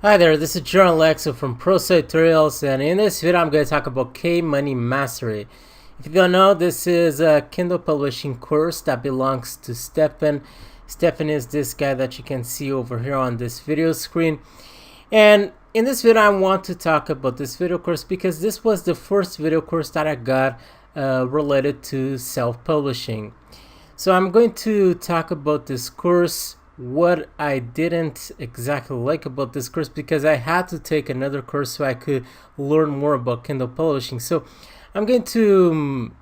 Hi there, this is Journal Lexo from Pro Tutorials, and in this video I'm going to talk about K-Money Mastery. If you don't know, this is a Kindle publishing course that belongs to Stefan. Stefan is this guy that you can see over here on this video screen. And in this video I want to talk about this video course because this was the first video course that I got related to self-publishing. So I'm going to talk about this course, what I didn't exactly like about this course, because I had to take another course so I could learn more about Kindle publishing. So I'm going to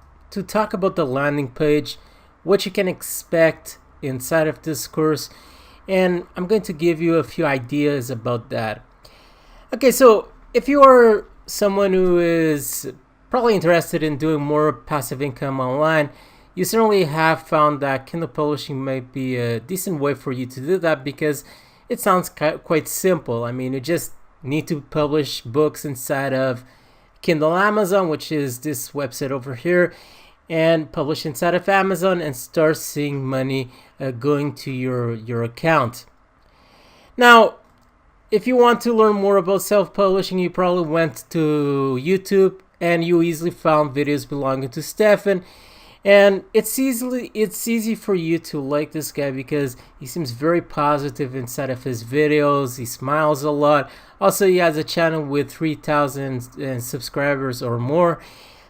talk about the landing page, what you can expect inside of this course, and I'm going to give you a few ideas about that. Okay, so if you are someone who is probably interested in doing more passive income online, you certainly have found that Kindle publishing might be a decent way for you to do that because it sounds quite simple. I mean, you just need to publish books inside of Kindle Amazon, which is this website over here, and publish inside of Amazon and start seeing money going to your account. Now, if you want to learn more about self-publishing, you probably went to YouTube and you easily found videos belonging to Stefan. And it's easy for you to like this guy because he seems very positive inside of his videos. He smiles a lot. Also, he has a channel with 3,000 subscribers or more.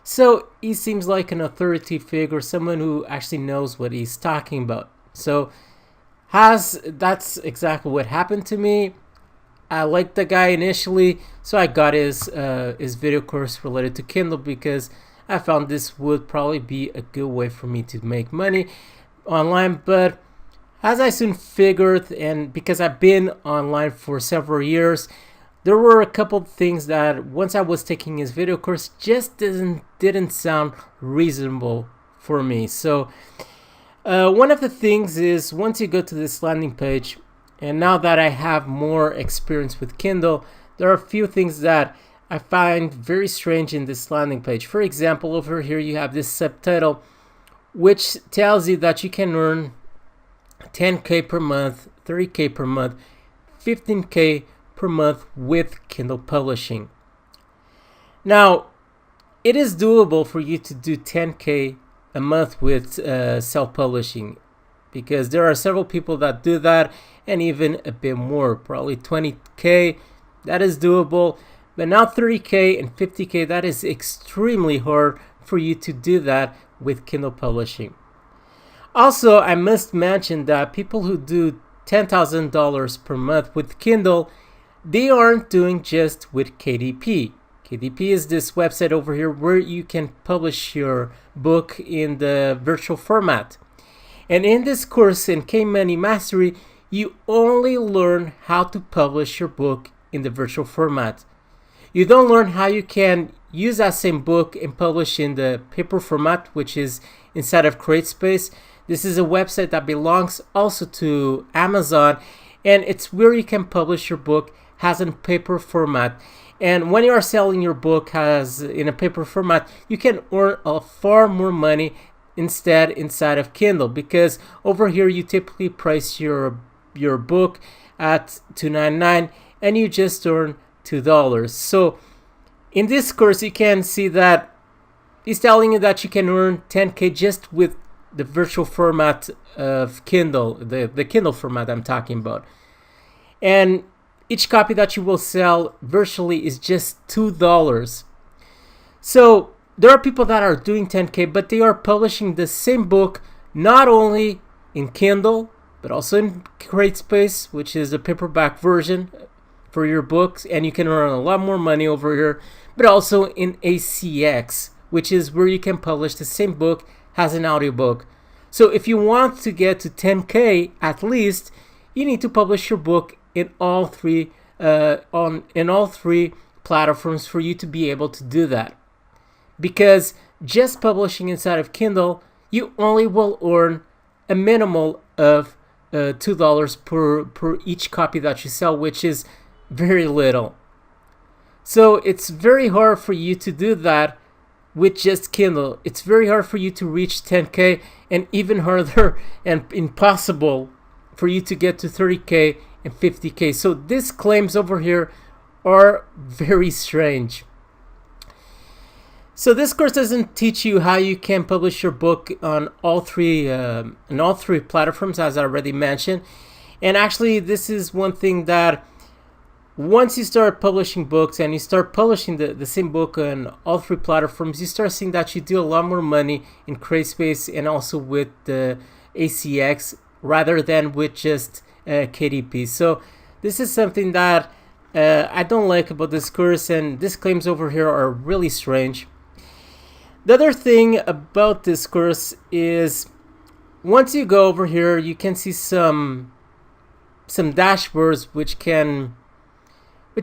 So he seems like an authority figure, someone who actually knows what he's talking about. So that's exactly what happened to me. I liked the guy initially, so I got his video course related to Kindle because I found this would probably be a good way for me to make money online. But as I soon figured, and because I've been online for several years, there were a couple of things that once I was taking his video course just didn't sound reasonable for me. So one of the things is, once you go to this landing page, and now that I have more experience with Kindle, there are a few things that I find very strange in this landing page. For example, over here you have this subtitle which tells you that you can earn 10K per month, 30K per month, 15K per month with Kindle publishing. Now, it is doable for you to do 10K a month with self-publishing because there are several people that do that, and even a bit more, probably 20K. That is doable. But now 30K and 50K, that is extremely hard for you to do that with Kindle publishing. Also, I must mention that people who do $10,000 per month with Kindle, they aren't doing just with KDP. KDP is this website over here where you can publish your book in the virtual format. And in this course in K-Money Mastery, you only learn how to publish your book in the virtual format. You don't learn how you can use that same book and publish in the paper format, which is inside of CreateSpace. This is a website that belongs also to Amazon, and it's where you can publish your book as in paper format. And when you are selling your book as in a paper format, you can earn far more money instead inside of Kindle, because over here you typically price your book at $2.99 and you just earn $2. So in this course you can see that he's telling you that you can earn 10K just with the virtual format of Kindle, the Kindle format I'm talking about. And each copy that you will sell virtually is just $2. So there are people that are doing 10K, but they are publishing the same book not only in Kindle but also in CreateSpace, which is a paperback version for your books, and you can earn a lot more money over here, but also in ACX, which is where you can publish the same book as an audiobook. So if you want to get to 10K at least, you need to publish your book in all three platforms for you to be able to do that. Because just publishing inside of Kindle, you only will earn a minimal of $2 per each copy that you sell, which is very little. So it's very hard for you to do that with just Kindle. It's very hard for you to reach 10K, and even harder and impossible for you to get to 30K 250K. So these claims over here are very strange. So this course doesn't teach you how you can publish your book on all three platforms, as I already mentioned. And actually, this is one thing that once you start publishing books and you start publishing the same book on all three platforms, you start seeing that you do a lot more money in CreateSpace and also with the ACX rather than with just KDP. So this is something that I don't like about this course, and these claims over here are really strange. The other thing about this course is once you go over here, you can see some dashboards which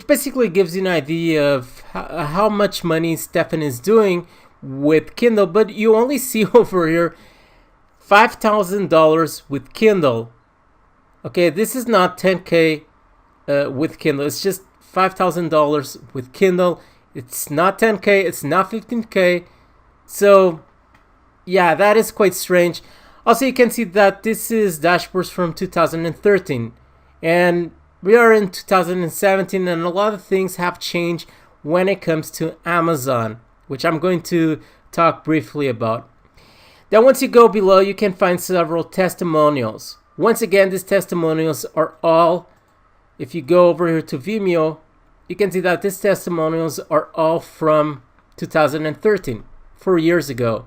basically gives you an idea of how much money Stefan is doing with Kindle, but you only see over here $5,000 with Kindle. Okay, this is not 10K with Kindle. It's just $5,000 with Kindle. It's not 10K. It's not 15K. So, yeah, that is quite strange. Also, you can see that this is dashboards from 2013. And we are in 2017, and a lot of things have changed when it comes to Amazon, which I'm going to talk briefly about. Then once you go below, you can find several testimonials. Once again, these testimonials are all, if you go over here to Vimeo, you can see that these testimonials are all from 2013, 4 years ago.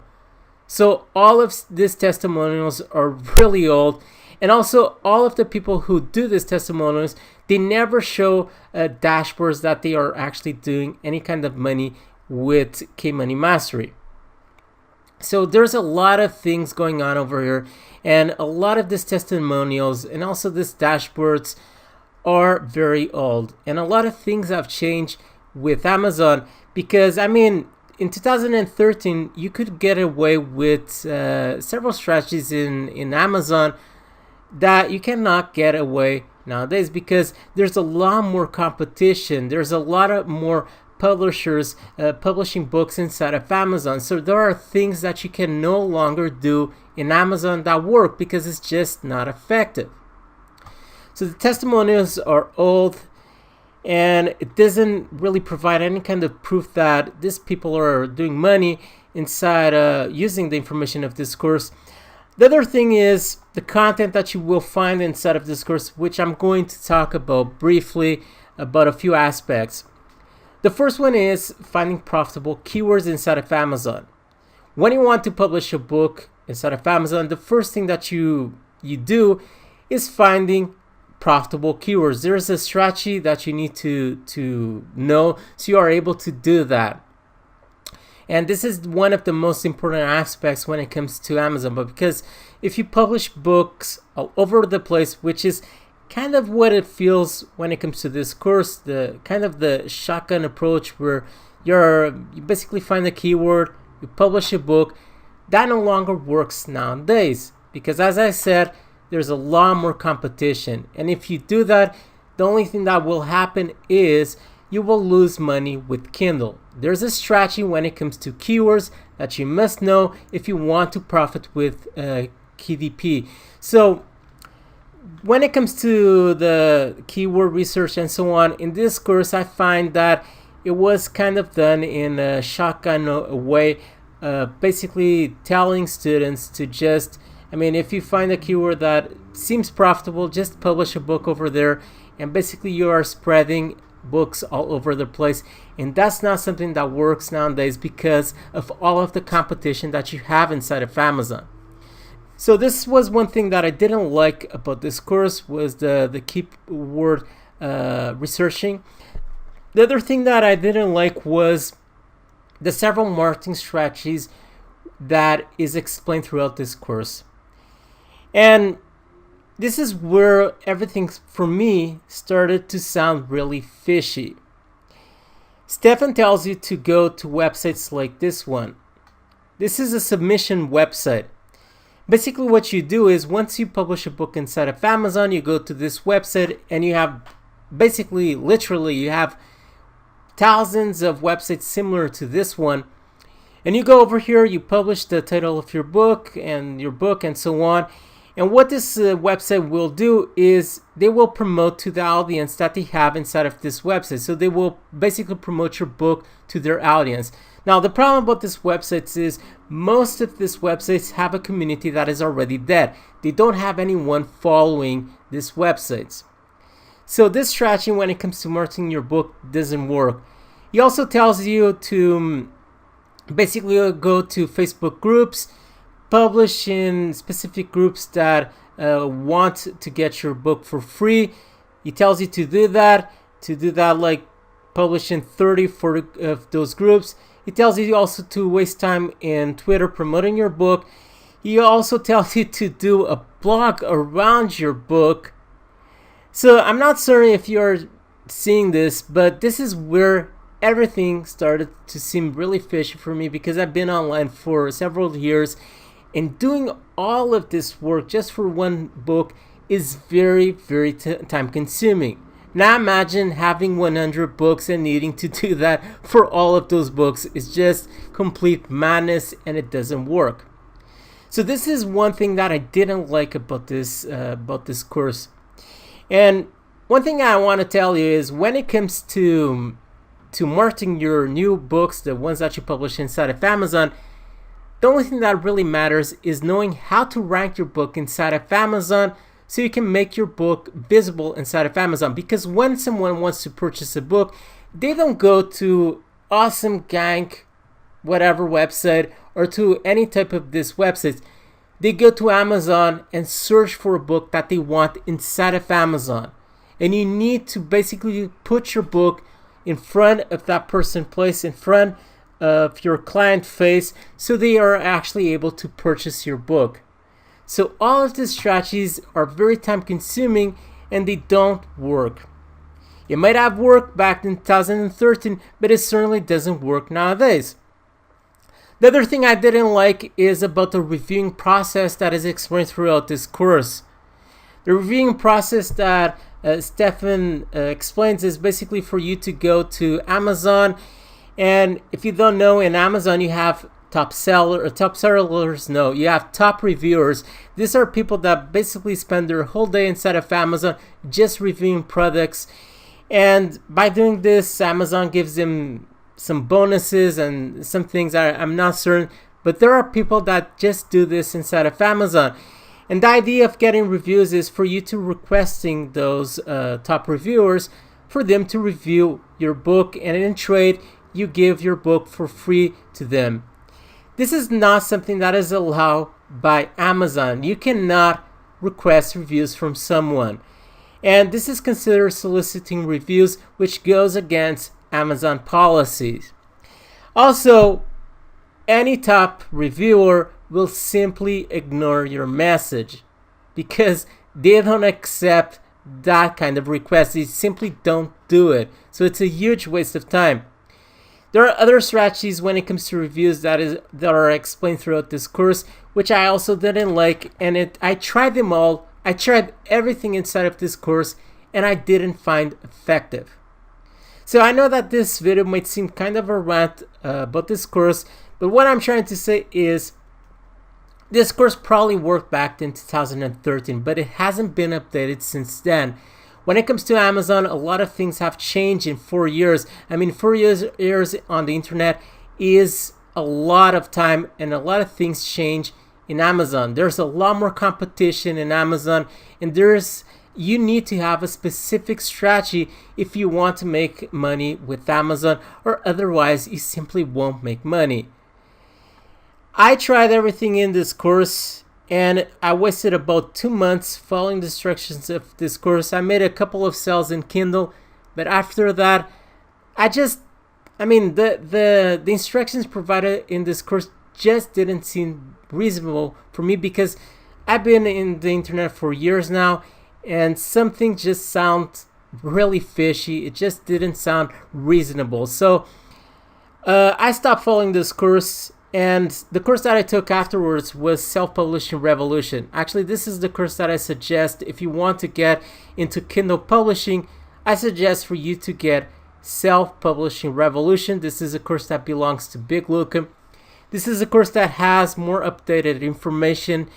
So all of these testimonials are really old. And also, all of the people who do these testimonials, they never show dashboards that they are actually doing any kind of money with K-Money Mastery. So there's a lot of things going on over here, and a lot of these testimonials and also these dashboards are very old. And a lot of things have changed with Amazon because, I mean, in 2013, you could get away with several strategies in Amazon that you cannot get away nowadays because there's a lot more competition. There's a lot of more publishers publishing books inside of Amazon. So there are things that you can no longer do in Amazon that work because it's just not effective. So the testimonials are old, and it doesn't really provide any kind of proof that these people are doing money inside using the information of this course. The other thing is the content that you will find inside of this course, which I'm going to talk about briefly about a few aspects. The first one is finding profitable keywords inside of Amazon. When you want to publish a book inside of Amazon, the first thing that you do is finding profitable keywords. There's a strategy that you need to know so you are able to do that. And this is one of the most important aspects when it comes to Amazon. But because if you publish books all over the place, which is kind of what it feels when it comes to this course, the kind of the shotgun approach where you basically find a keyword, you publish a book, that no longer works nowadays. Because as I said, there's a lot more competition. And if you do that, the only thing that will happen is you will lose money with Kindle. There's a strategy when it comes to keywords that you must know if you want to profit with KDP. So when it comes to the keyword research and so on, in this course I find that it was kind of done in a shotgun way, basically telling students to just, if you find a keyword that seems profitable, just publish a book over there, and basically you are spreading books all over the place. And that's not something that works nowadays because of all of the competition that you have inside of Amazon. So this was one thing that I didn't like about this course, was the keyword researching. The other thing that I didn't like was the several marketing strategies that is explained throughout this course. And this is where everything for me started to sound really fishy. Stefan tells you to go to websites like this one. This is a submission website. Basically what you do is once you publish a book inside of Amazon, you go to this website and you have literally you have thousands of websites similar to this one. And you go over here, you publish the title of your book and so on. And what this website will do is they will promote to the audience that they have inside of this website. So they will basically promote your book to their audience. Now, the problem about these websites is most of these websites have a community that is already dead. They don't have anyone following these websites. So this strategy, when it comes to marketing your book, doesn't work. He also tells you to basically go to Facebook groups, publish in specific groups that want to get your book for free. He tells you to do that like publish in 30 of those groups. He tells you also to waste time in Twitter promoting your book. He also tells you to do a blog around your book. So I'm not certain if you're seeing this, but this is where everything started to seem really fishy for me, because I've been online for several years, and doing all of this work just for one book is very, very time consuming. Now imagine having 100 books and needing to do that for all of those books. Is just complete madness, and it doesn't work. So this is one thing that I didn't like about this course. And one thing I want to tell you is, when it comes to marketing your new books, the ones that you publish inside of Amazon, the only thing that really matters is knowing how to rank your book inside of Amazon, so you can make your book visible inside of Amazon. Because when someone wants to purchase a book, they don't go to Awesome Gang, whatever website, or to any type of this website. They go to Amazon and search for a book that they want inside of Amazon. And you need to basically put your book in front of that person's place, in front of your client face, so they are actually able to purchase your book. So all of these strategies are very time consuming, and they don't work. It might have worked back in 2013, but it certainly doesn't work nowadays. The other thing I didn't like is about the reviewing process that is explained throughout this course. The reviewing process that Stefan explains is basically for you to go to Amazon, and if you don't know, in Amazon you have top sellers, no, you have top reviewers. These are people that basically spend their whole day inside of Amazon just reviewing products, and by doing this, Amazon gives them some bonuses and some things I'm not certain, but there are people that just do this inside of Amazon. And the idea of getting reviews is for you to requesting those top reviewers for them to review your book, and in trade you give your book for free to them. This is not something that is allowed by Amazon. You cannot request reviews from someone, and this is considered soliciting reviews, which goes against Amazon policies. Also, any top reviewer will simply ignore your message because they don't accept that kind of request. They simply don't do it. So it's a huge waste of time. There are other strategies when it comes to reviews that are explained throughout this course, which I also didn't like, and I tried them all. I tried everything inside of this course, and I didn't find effective. So I know that this video might seem kind of a rant about this course, but what I'm trying to say is this course probably worked back in 2013, but it hasn't been updated since then. When it comes to Amazon, a lot of things have changed in 4 years. I mean, 4 years on the internet is a lot of time, and a lot of things change in Amazon. There's a lot more competition in Amazon, and you need to have a specific strategy if you want to make money with Amazon, or otherwise you simply won't make money. I tried everything in this course, and I wasted about 2 months following the instructions of this course. I made a couple of sales in Kindle, but after that, the instructions provided in this course just didn't seem reasonable for me, because I've been in the internet for years now, and something just sounds really fishy. It just didn't sound reasonable. So I stopped following this course. And the course that I took afterwards was Self-Publishing Revolution. Actually, this is the course that I suggest if you want to get into Kindle publishing. I suggest for you to get Self-Publishing Revolution. This is a course that belongs to Big Luca. This is a course that has more updated information.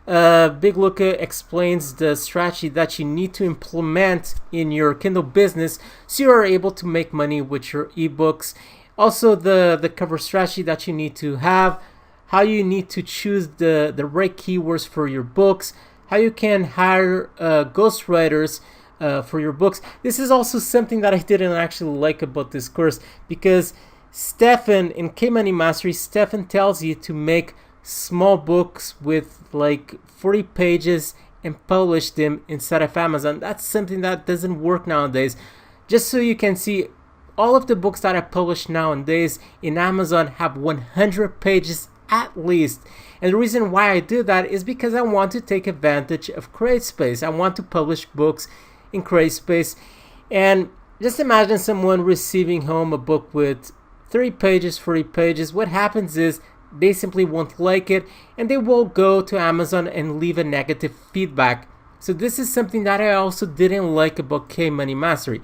Big Luca explains the strategy that you need to implement in your Kindle business so you are able to make money with your ebooks. Also, the cover strategy that you need to have, how you need to choose the right keywords for your books, how you can hire ghostwriters for your books. This is also something that I didn't actually like about this course, because Stefan in K-Money Mastery, Stefan tells you to make small books with like 40 pages and publish them inside of Amazon. That's something that doesn't work nowadays. Just so you can see, all of the books that I publish nowadays in Amazon have 100 pages at least. And the reason why I do that is because I want to take advantage of CreateSpace. I want to publish books in CreateSpace. And just imagine someone receiving home a book with 30 pages, 40 pages. What happens is they simply won't like it and they will go to Amazon and leave a negative feedback. So this is something that I also didn't like about K-Money Mastery.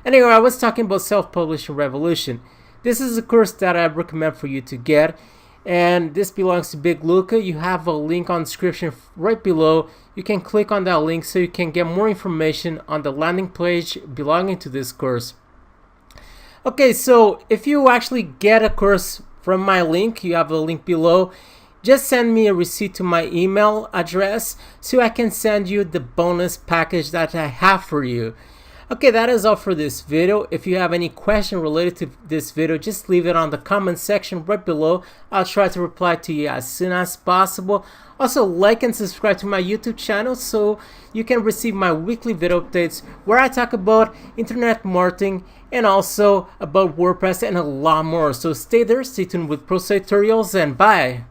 Anyway, I was talking about Self-Publishing Revolution. This is a course that I recommend for you to get, and this belongs to Big Luca. You have a link on the description right below. You can click on that link so you can get more information on the landing page belonging to this course. Okay, so if you actually get a course from my link, you have a link below, just send me a receipt to my email address so I can send you the bonus package that I have for you. Okay, that is all for this video. If you have any question related to this video, just leave it on the comment section right below. I'll try to reply to you as soon as possible. Also, like and subscribe to my YouTube channel so you can receive my weekly video updates where I talk about internet marketing and also about WordPress and a lot more. So stay there, stay tuned with Pro Tutorials, and bye!